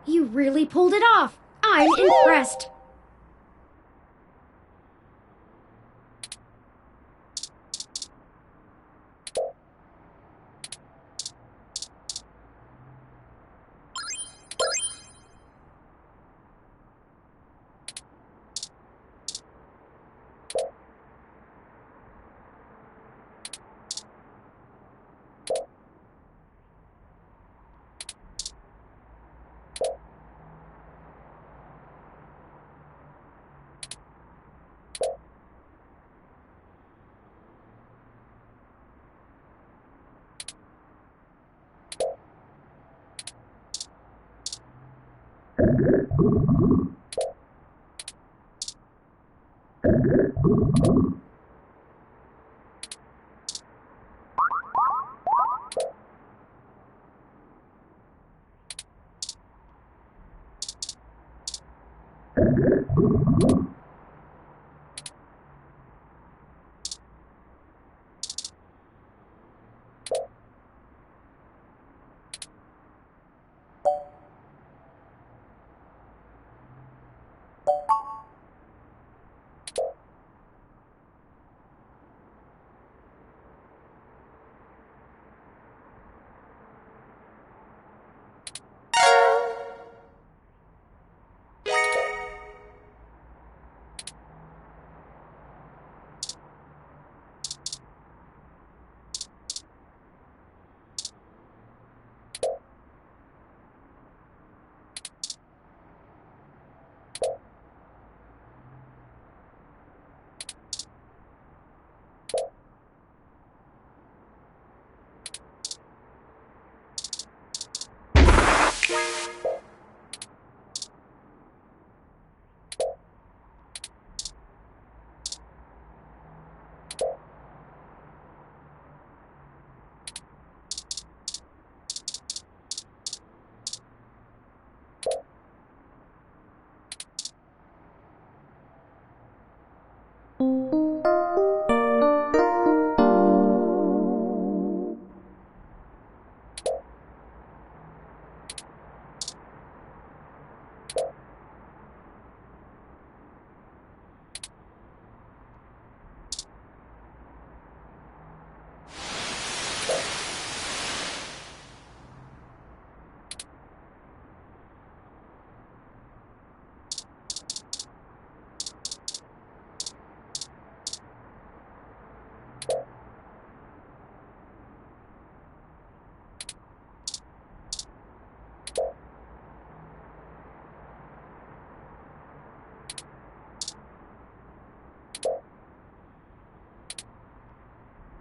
You really pulled it off. I'm impressed.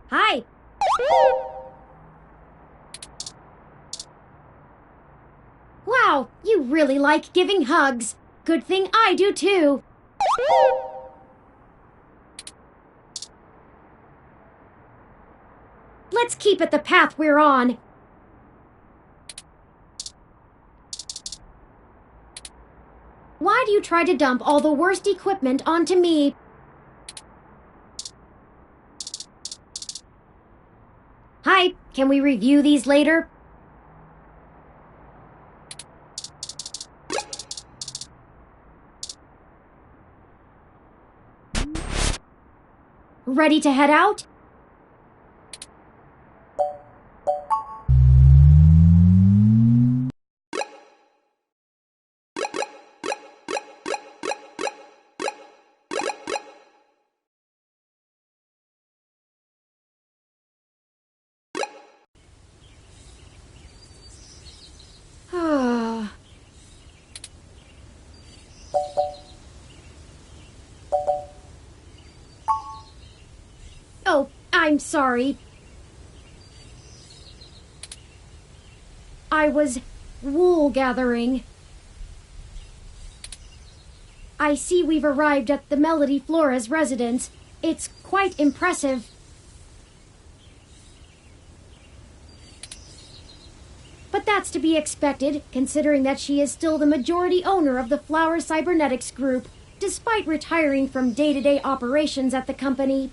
Hi. Wow, you really like giving hugs. Good thing I do too. Let's keep it the path we're on. Why do you try to dump all the worst equipment onto me? Hi, can we review these later? Ready to head out? Oh, I'm sorry. I was wool gathering. I see we've arrived at the Melody Flores residence. It's quite impressive. But that's to be expected, considering that she is still the majority owner of the Flower Cybernetics Group, despite retiring from day-to-day operations at the company.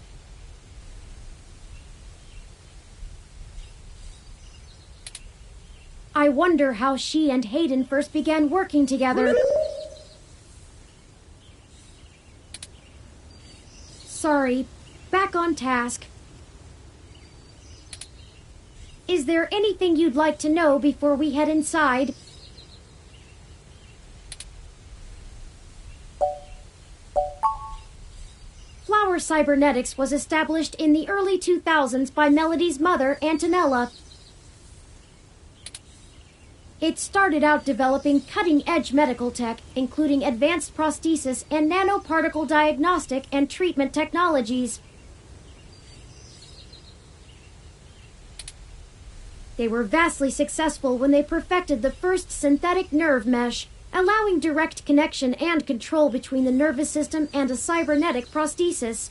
I wonder how she and Hayden first began working together. Sorry, back on task. Is there anything you'd like to know before we head inside? Flower Cybernetics was established in the early 2000s by Melody's mother, Antonella. It started out developing cutting-edge medical tech, including advanced prosthesis and nanoparticle diagnostic and treatment technologies. They were vastly successful when they perfected the first synthetic nerve mesh, allowing direct connection and control between the nervous system and a cybernetic prosthesis.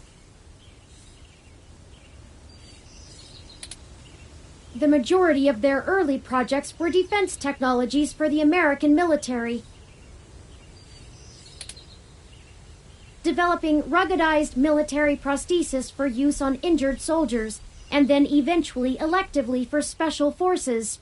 The majority of their early projects were defense technologies for the American military, developing ruggedized military prosthesis for use on injured soldiers, and then eventually electively for special forces.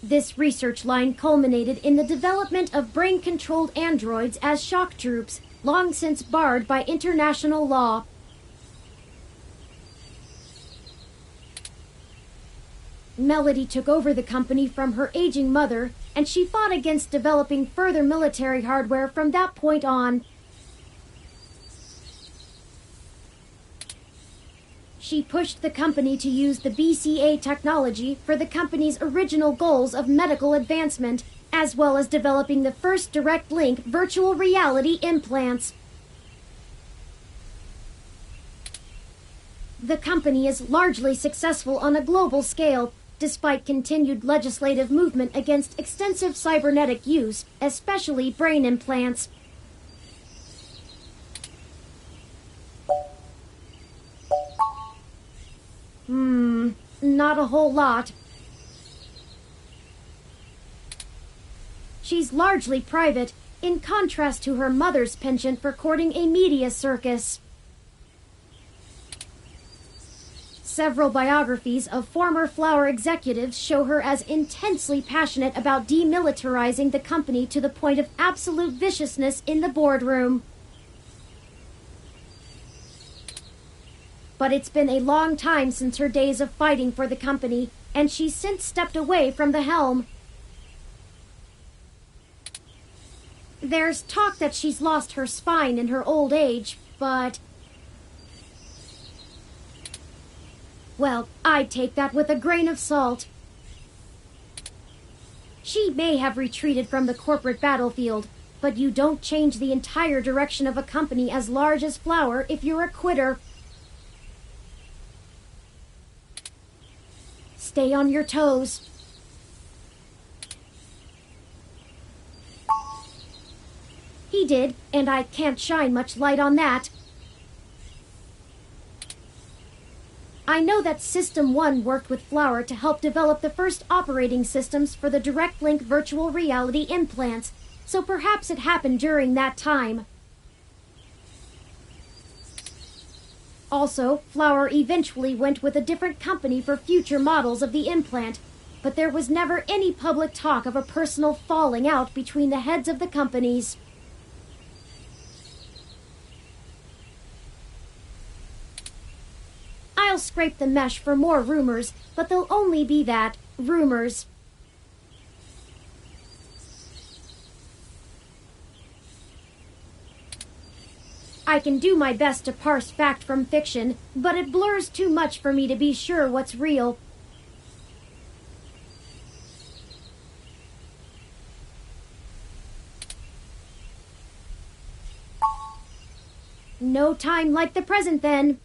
This research line culminated in the development of brain-controlled androids as shock troops, long since barred by international law. Melody took over the company from her aging mother, and she fought against developing further military hardware from that point on. She pushed the company to use the BCA technology for the company's original goals of medical advancement, as well as developing the first direct link virtual reality implants. The company is largely successful on a global scale, despite continued legislative movement against extensive cybernetic use, especially brain implants. Not a whole lot. She's largely private, in contrast to her mother's penchant for courting a media circus. Several biographies of former Flower executives show her as intensely passionate about demilitarizing the company to the point of absolute viciousness in the boardroom. But it's been a long time since her days of fighting for the company, and she's since stepped away from the helm. There's talk that she's lost her spine in her old age, but... well, I'd take that with a grain of salt. She may have retreated from the corporate battlefield, but you don't change the entire direction of a company as large as Flower if you're a quitter. Stay on your toes. He did, and I can't shine much light on that. I know that System 1 worked with Flower to help develop the first operating systems for the Direct Link virtual reality implants, so perhaps it happened during that time. Also, Flower eventually went with a different company for future models of the implant, but there was never any public talk of a personal falling out between the heads of the companies. I'll scrape the mesh for more rumors, but they'll only be that, rumors. I can do my best to parse fact from fiction, but it blurs too much for me to be sure what's real. No time like the present, then.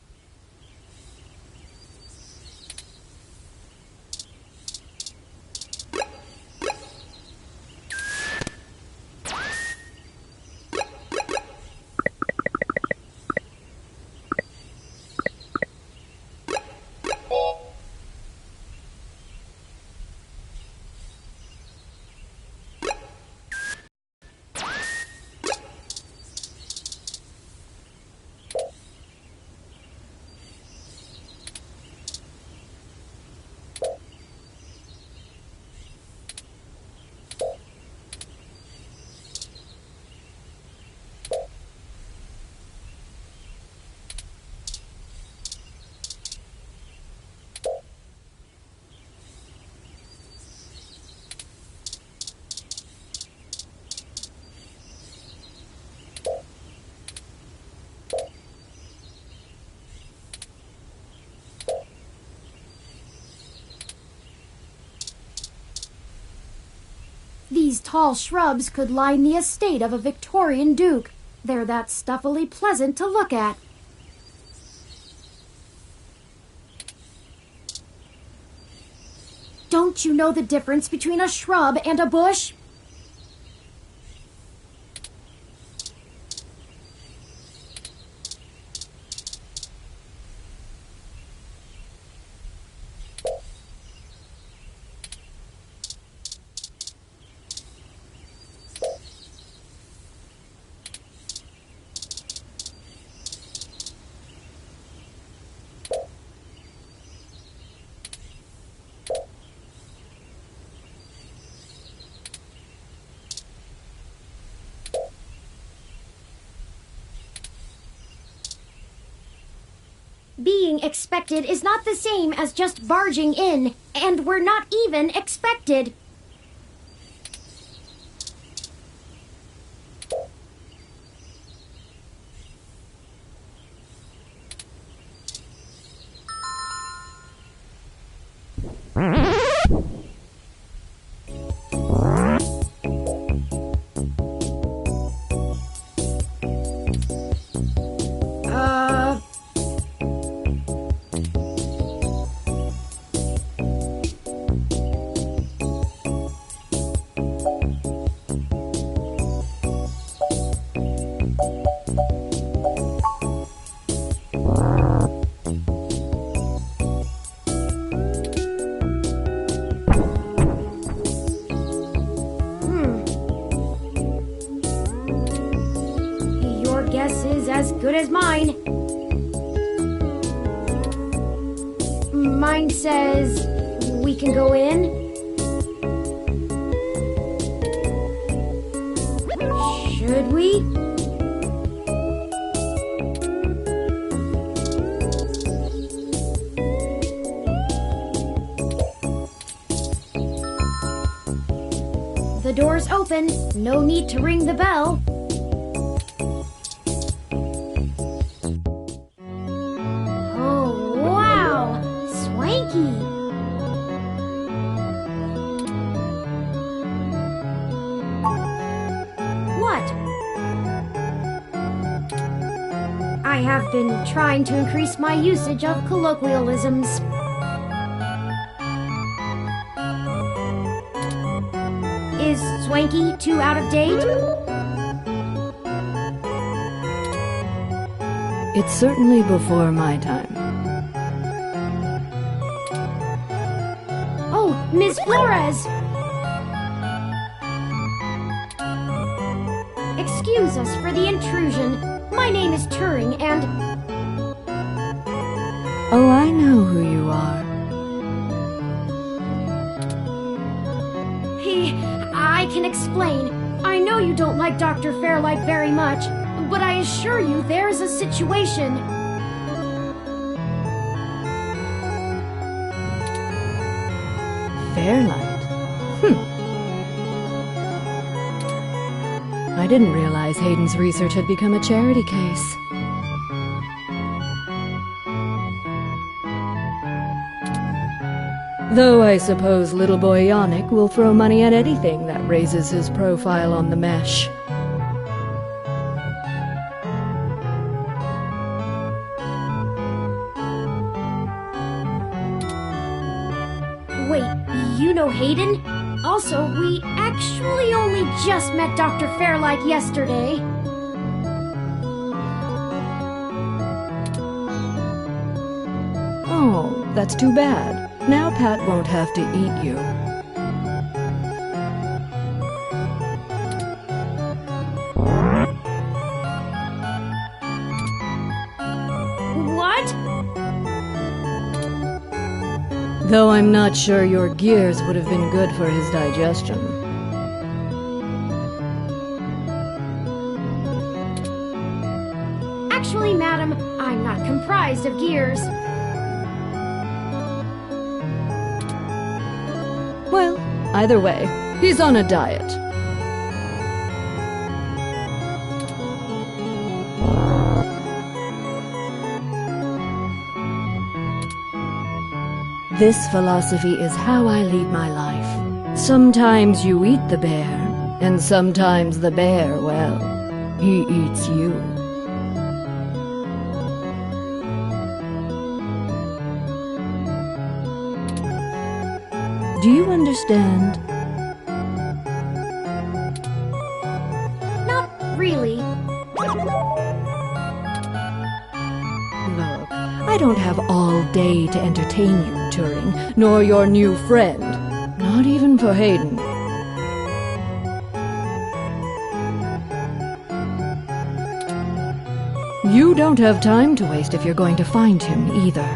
These tall shrubs could line the estate of a Victorian duke. They're that stuffily pleasant to look at. Don't you know the difference between a shrub and a bush? Being expected is not the same as just barging in, and we're not even expected. Guess is as good as mine. Mine says we can go in. Should we? The door's open. No need to ring the bell. What? I have been trying to increase my usage of colloquialisms. Is swanky too out of date? It's certainly before my time. Oh, Ms. Flores! Excuse us for the intrusion. My name is Turing, and... Oh, I know who you are. I can explain. I know you don't like Dr. Fairlight very much, but I assure you there's a situation. Fairlight? I didn't realize Hayden's research had become a charity case. Though I suppose little boy Yannick will throw money at anything that raises his profile on the mesh. Wait, you know Hayden? Also, we actually only just met Dr. Fairlight yesterday. Oh, that's too bad. Now Pat won't have to eat you. What? Though I'm not sure your gears would have been good for his digestion. Actually, madam, I'm not comprised of gears. Well, either way, he's on a diet. This philosophy is how I lead my life. Sometimes you eat the bear, And sometimes the bear, well, he eats you. Do you understand? Not really. Look, I don't have all day to entertain you, Turing, nor your new friend. Not even for Hayden. You don't have time to waste if you're going to find him, either.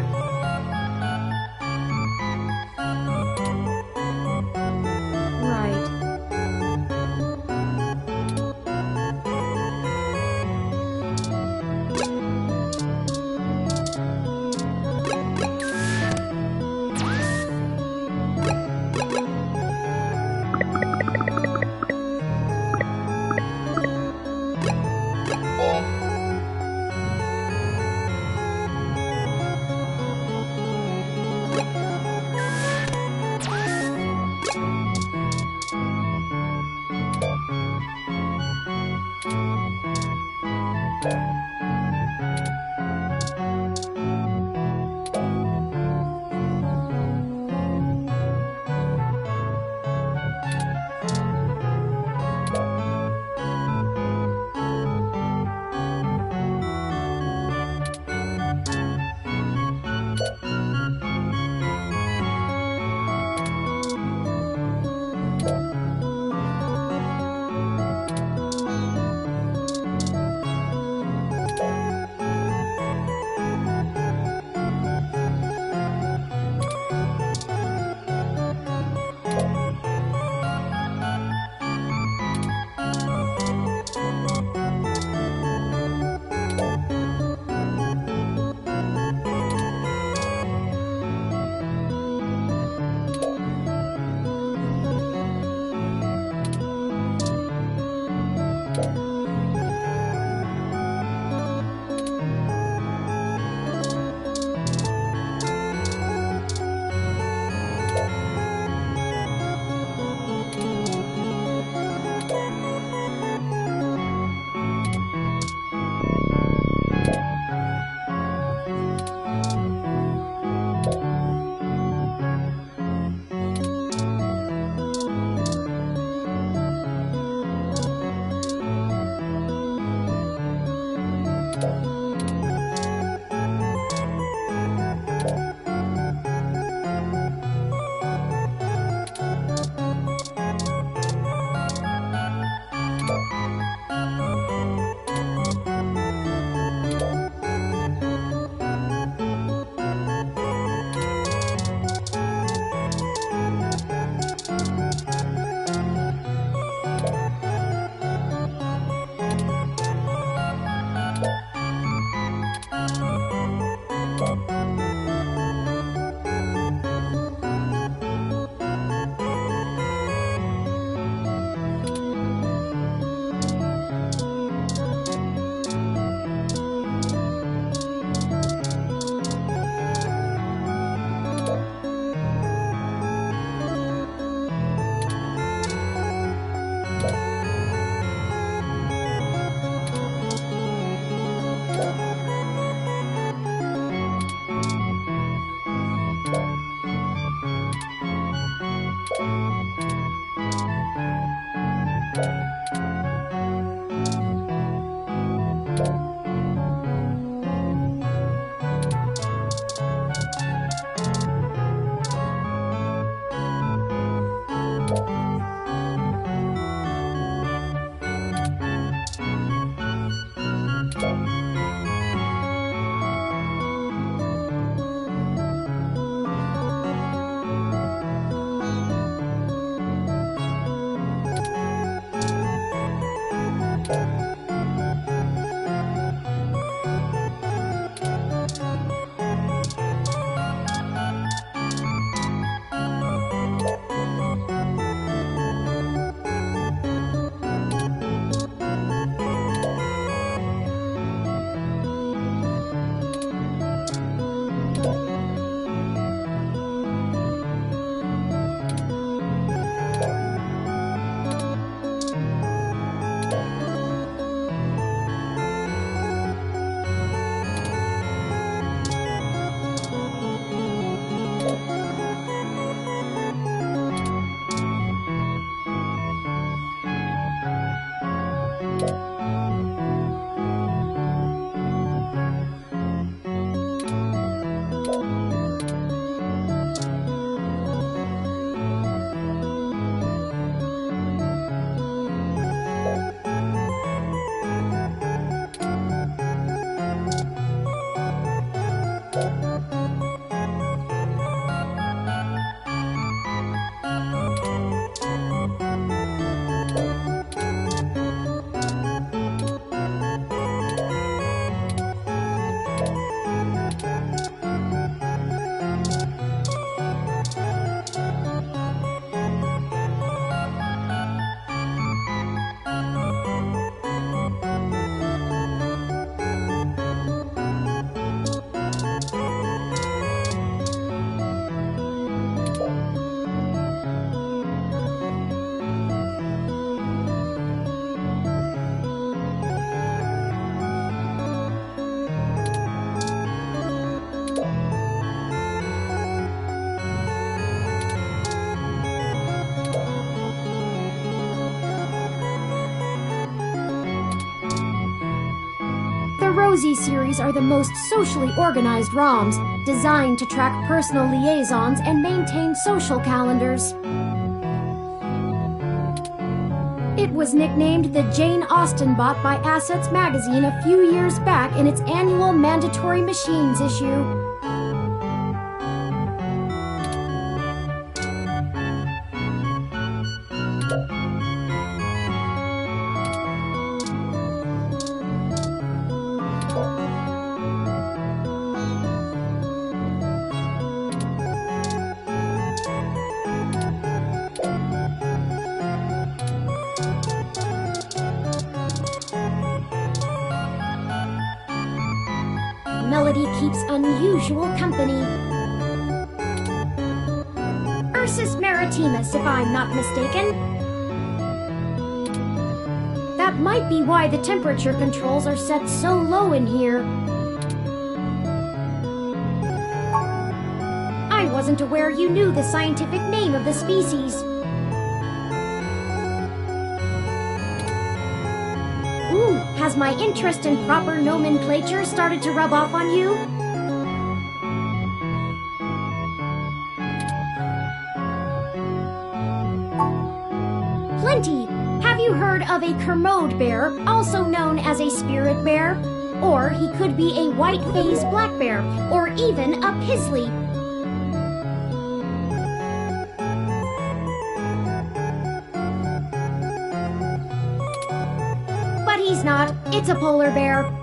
Rosie series are the most socially organized ROMs, designed to track personal liaisons and maintain social calendars. It was nicknamed the Jane Austen Bot by Assets magazine a few years back in its annual Mandatory Machines issue. Melody keeps unusual company. Ursus maritimus, if I'm not mistaken. That might be why the temperature controls are set so low in here. I wasn't aware you knew the scientific name of the species. Ooh, has my interest in proper nomenclature started to rub off on you? Plenty! Have you heard of a Kermode bear, also known as a spirit bear? Or he could be a white-faced black bear, or even a pizzly. But he's not. It's a polar bear.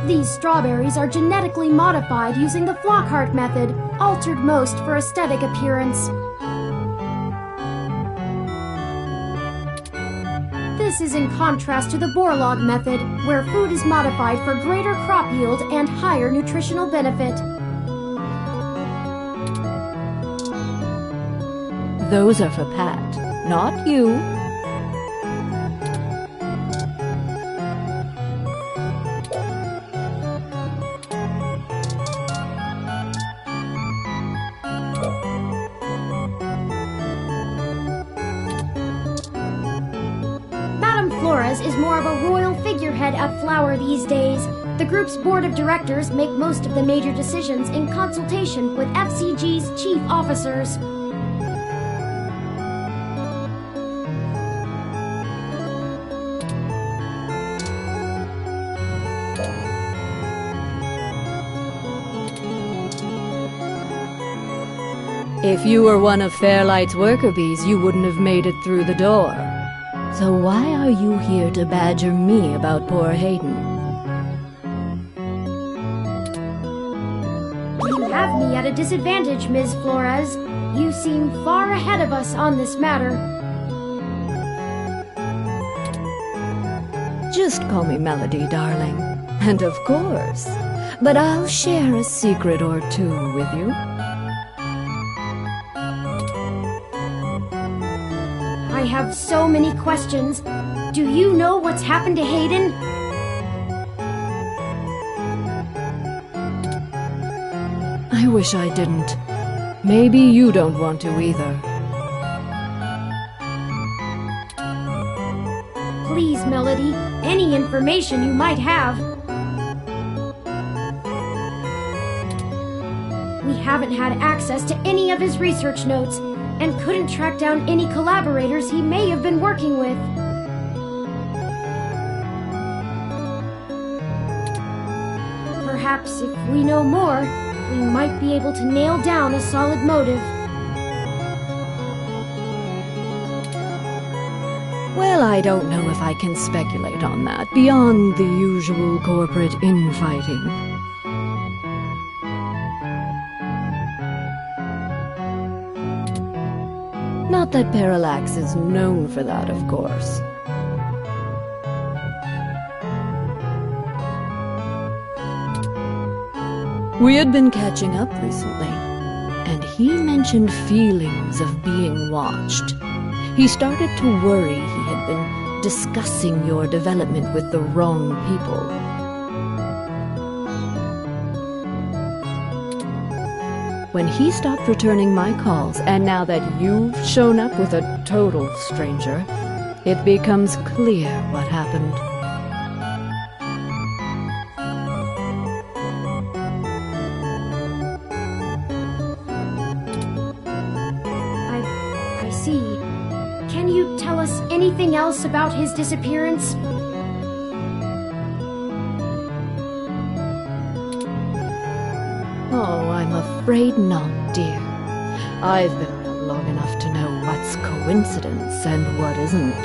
These strawberries are genetically modified using the Flockhart method, altered most for aesthetic appearance. This is in contrast to the Borlaug method, where food is modified for greater crop yield and higher nutritional benefit. Those are for Pat, not you. Flores is more of a royal figurehead at Flower these days. The group's board of directors make most of the major decisions in consultation with FCG's chief officers. If you were one of Fairlight's worker bees, you wouldn't have made it through the door. So why are you here to badger me about poor Hayden? You have me at a disadvantage, Ms. Flores. You seem far ahead of us on this matter. Just call me Melody, darling. And of course. But I'll share a secret or two with you. I have so many questions. Do you know what's happened to Hayden? I wish I didn't. Maybe you don't want to either. Please, Melody, any information you might have. We haven't had access to any of his research notes, and couldn't track down any collaborators he may have been working with. Perhaps if we know more, we might be able to nail down a solid motive. Well, I don't know if I can speculate on that, beyond the usual corporate infighting. Not that Parallax is known for that, of course. We had been catching up recently, and he mentioned feelings of being watched. He started to worry he had been discussing your development with the wrong people. When he stopped returning my calls, and now that you've shown up with a total stranger, it becomes clear what happened. I see. Can you tell us anything else about his disappearance? Oh, I'm afraid not, dear. I've been around long enough to know what's coincidence and what isn't.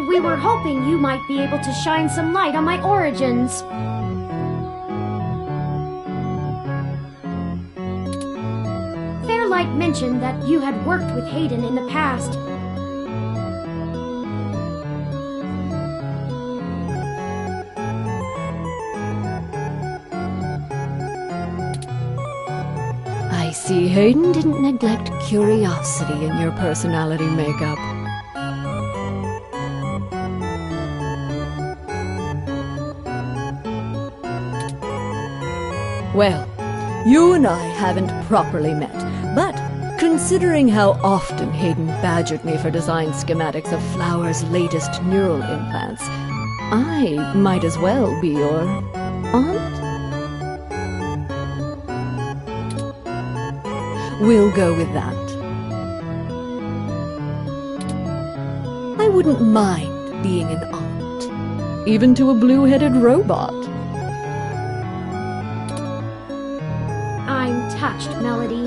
We were hoping you might be able to shine some light on my origins. Fairlight mentioned that you had worked with Hayden in the past. I see Hayden didn't neglect curiosity in your personality makeup. Well, you and I haven't properly met, but considering how often Hayden badgered me for design schematics of Flower's latest neural implants, I might as well be your aunt? We'll go with that. I wouldn't mind being an aunt, even to a blue-headed robot. I'm touched, Melody.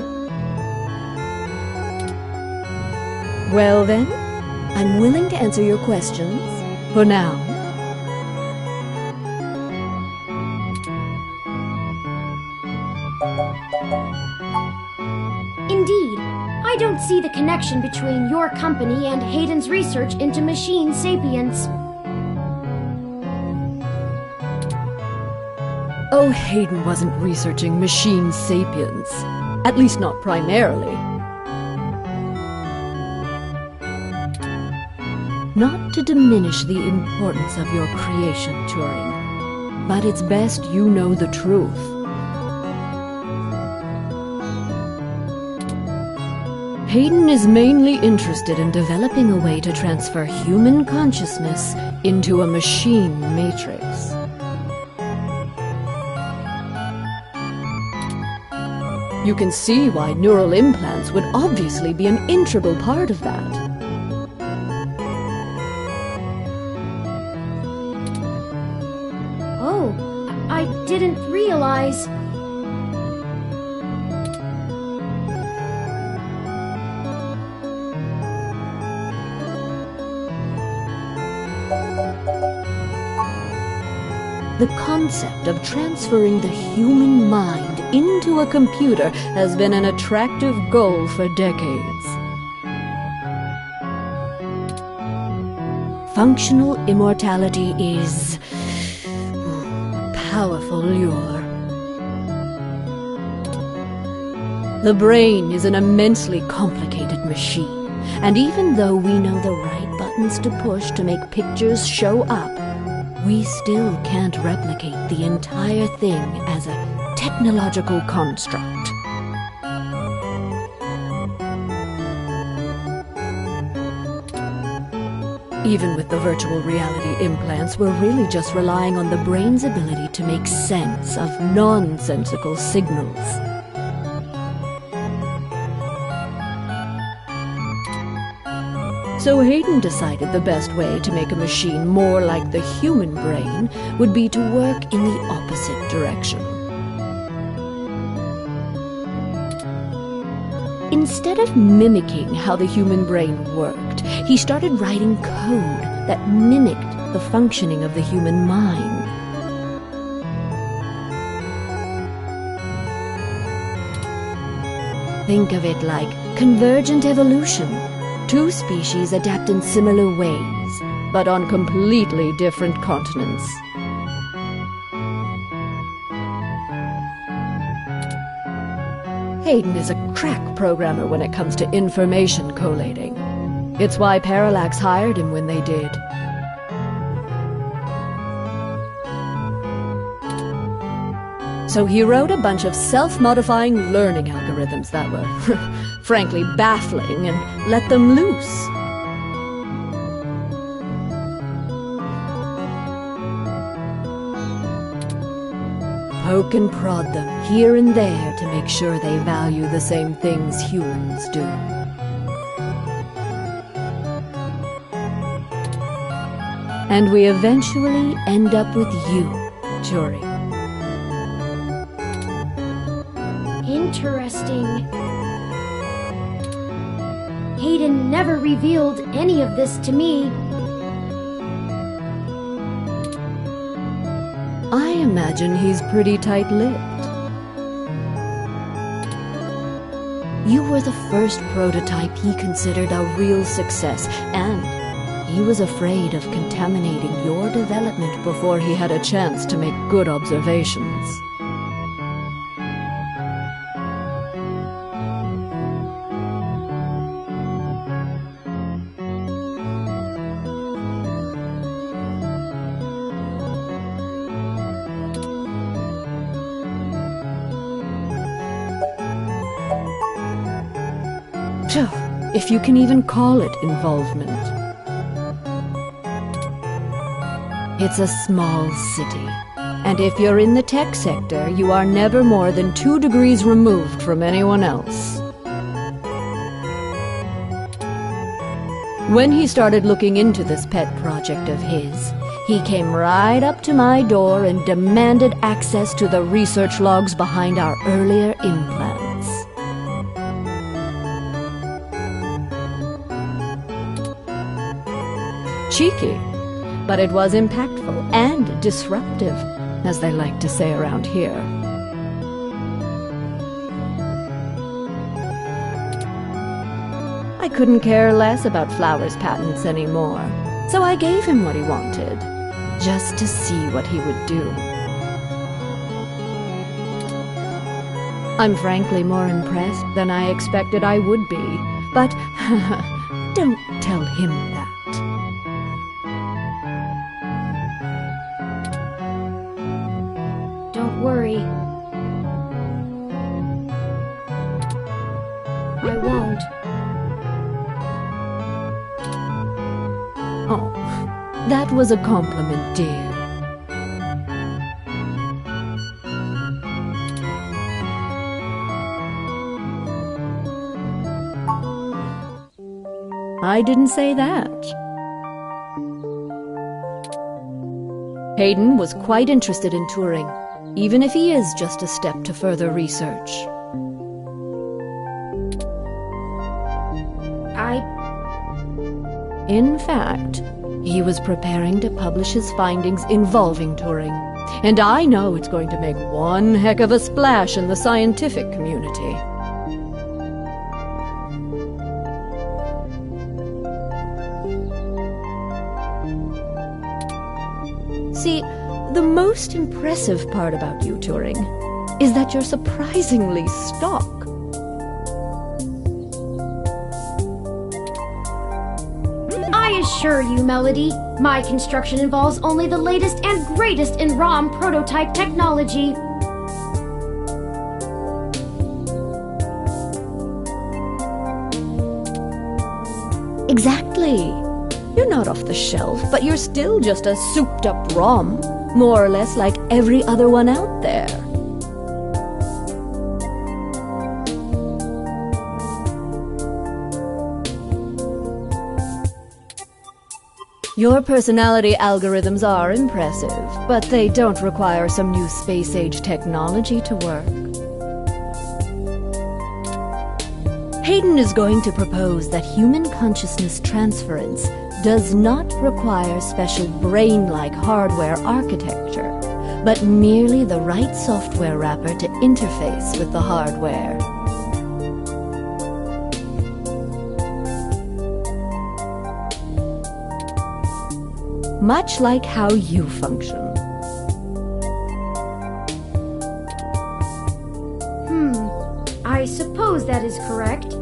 Well then, I'm willing to answer your questions, for now. Indeed, I don't see the connection between your company and Hayden's research into machine sapience. Oh, Hayden wasn't researching machine sapience. At least not primarily. Not to diminish the importance of your creation, Turing, but it's best you know the truth. Hayden is mainly interested in developing a way to transfer human consciousness into a machine matrix. You can see why neural implants would obviously be an integral part of that. Oh, I didn't realize. The concept of transferring the human mind into a computer has been an attractive goal for decades. Functional immortality is a powerful lure. The brain is an immensely complicated machine, and even though we know the right buttons to push to make pictures show up, we still can't replicate the entire thing as a technological construct. Even with the virtual reality implants, we're really just relying on the brain's ability to make sense of nonsensical signals. So Hayden decided the best way to make a machine more like the human brain would be to work in the opposite direction. Instead of mimicking how the human brain worked, he started writing code that mimicked the functioning of the human mind. Think of it like convergent evolution. Two species adapt in similar ways, but on completely different continents. Hayden is a crack programmer when it comes to information collating. It's why Parallax hired him when they did. So he wrote a bunch of self-modifying learning algorithms that were, frankly, baffling, and let them loose. Poke and prod them here and there to make sure they value the same things humans do. And we eventually end up with you, Turing. Interesting. Hayden never revealed any of this to me. I imagine he's pretty tight-lipped. You were the first prototype he considered a real success, and he was afraid of contaminating your development before he had a chance to make good observations. If you can even call it involvement. It's a small city, and if you're in the tech sector, you are never more than 2 degrees removed from anyone else. When he started looking into this pet project of his, he came right up to my door and demanded access to the research logs behind our earlier implants. Cheeky, but it was impactful and disruptive, as they like to say around here. I couldn't care less about Flowers' patents anymore, so I gave him what he wanted, just to see what he would do. I'm frankly more impressed than I expected I would be, but don't tell him that. Worry. I won't. Oh, that was a compliment, dear. I didn't say that. Hayden was quite interested in Turing, even if he is just a step to further research. In fact, he was preparing to publish his findings involving Turing, and I know it's going to make one heck of a splash in the scientific community. See, the most impressive part about you, Turing, is that you're surprisingly stock. I assure you, Melody, my construction involves only the latest and greatest in ROM prototype technology. Exactly. You're not off the shelf, but you're still just a souped-up ROM, more or less like every other one out there. Your personality algorithms are impressive, but they don't require some new space-age technology to work. Hayden is going to propose that human consciousness transference does not require special brain-like hardware architecture, but merely the right software wrapper to interface with the hardware. Much like how you function. I suppose that is correct.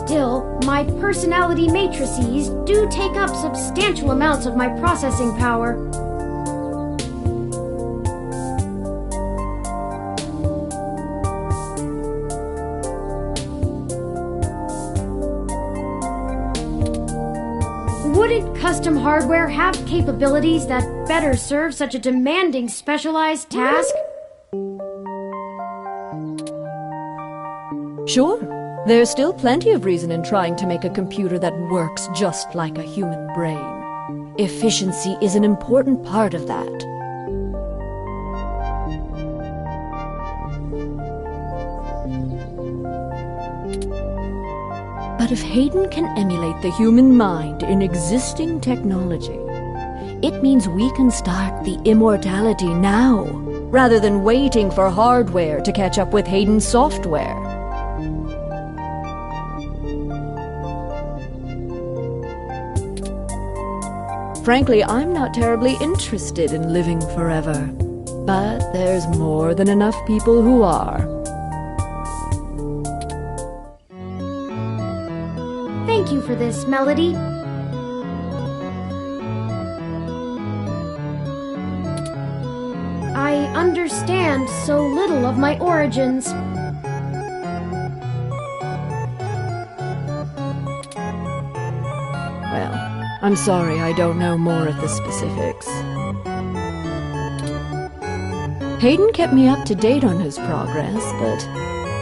Still, my personality matrices do take up substantial amounts of my processing power. Wouldn't custom hardware have capabilities that better serve such a demanding specialized task? Sure. There's still plenty of reason in trying to make a computer that works just like a human brain. Efficiency is an important part of that. But if Hayden can emulate the human mind in existing technology, it means we can start the immortality now, rather than waiting for hardware to catch up with Hayden's software. Frankly, I'm not terribly interested in living forever, but there's more than enough people who are. Thank you for this, Melody. I understand so little of my origins. Well, I'm sorry I don't know more of the specifics. Hayden kept me up to date on his progress, but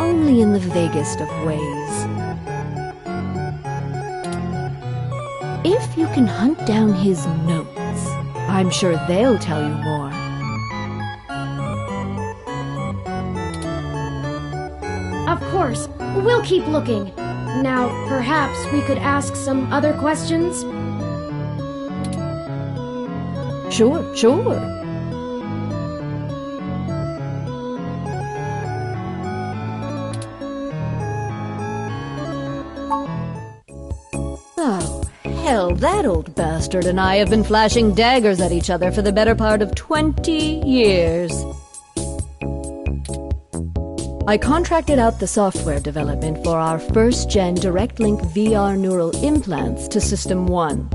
only in the vaguest of ways. If you can hunt down his notes, I'm sure they'll tell you more. Of course, we'll keep looking. Now, perhaps we could ask some other questions? Sure. Oh, hell, that old bastard and I have been flashing daggers at each other for the better part of 20 years. I contracted out the software development for our first-gen direct-link VR neural implants to System 1.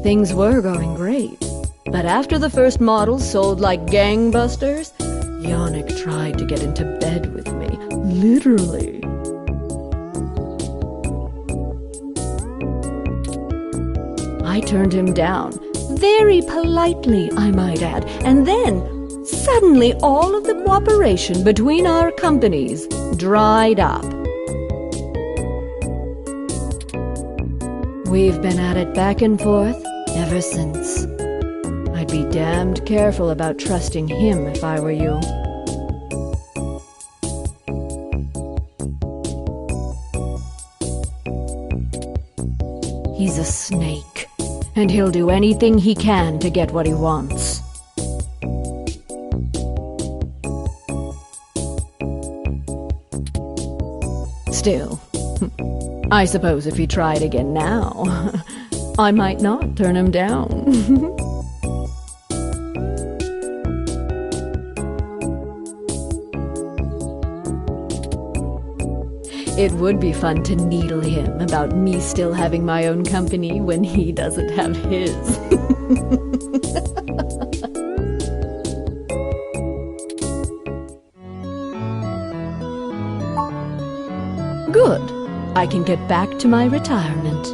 Things were going great, but after the first models sold like gangbusters, Yannick tried to get into bed with me, literally. I turned him down, very politely, I might add, and then, suddenly all of the cooperation between our companies dried up. We've been at it back and forth ever since. I'd be damned careful about trusting him if I were you. He's a snake, and he'll do anything he can to get what he wants. Still, I suppose if he tried again now, I might not turn him down. It would be fun to needle him about me still having my own company when he doesn't have his. Good. I can get back to my retirement.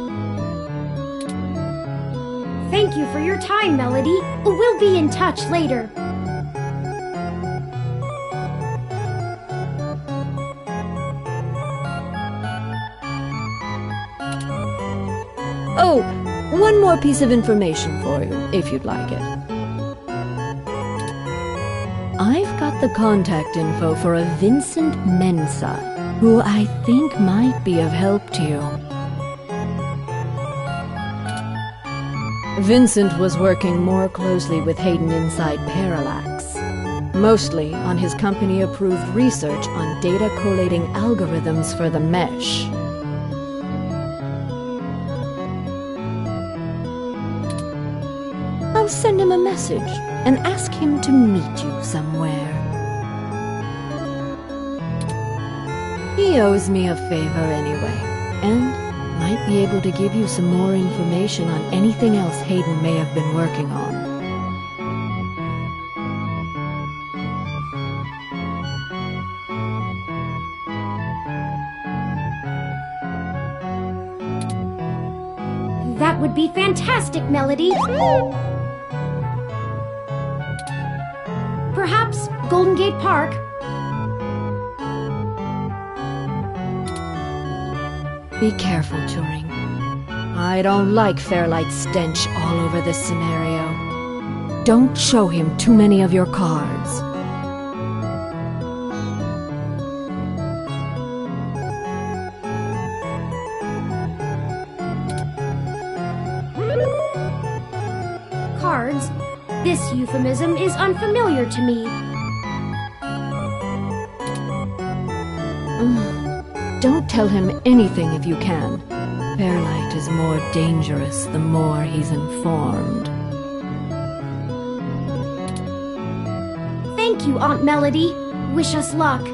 Thank you for your time, Melody. We'll be in touch later. Oh, one more piece of information for you, if you'd like it. I've got the contact info for a Vincent Mensa, who I think might be of help to you. Vincent was working more closely with Hayden inside Parallax, mostly on his company-approved research on data collating algorithms for the mesh. I'll send him a message and ask him to meet you somewhere. He owes me a favor anyway, and might be able to give you some more information on anything else Hayden may have been working on. That would be fantastic, Melody. Perhaps Golden Gate Park? Be careful, Turing. I don't like Fairlight's stench all over this scenario. Don't show him too many of your cards. Cards? This euphemism is unfamiliar to me. Don't tell him anything if you can. Fairlight is more dangerous the more he's informed. Thank you, Aunt Melody. Wish us luck.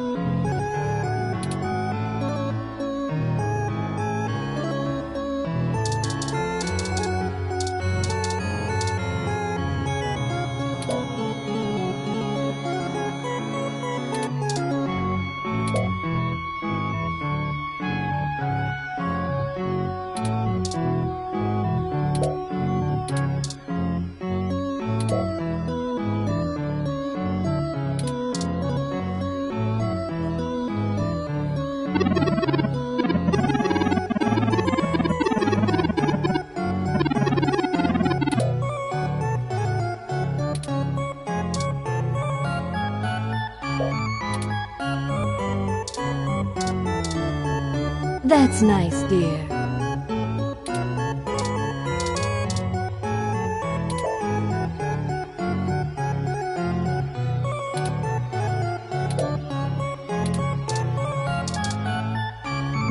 That's nice, dear.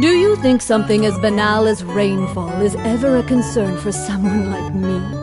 Do you think something as banal as rainfall is ever a concern for someone like me?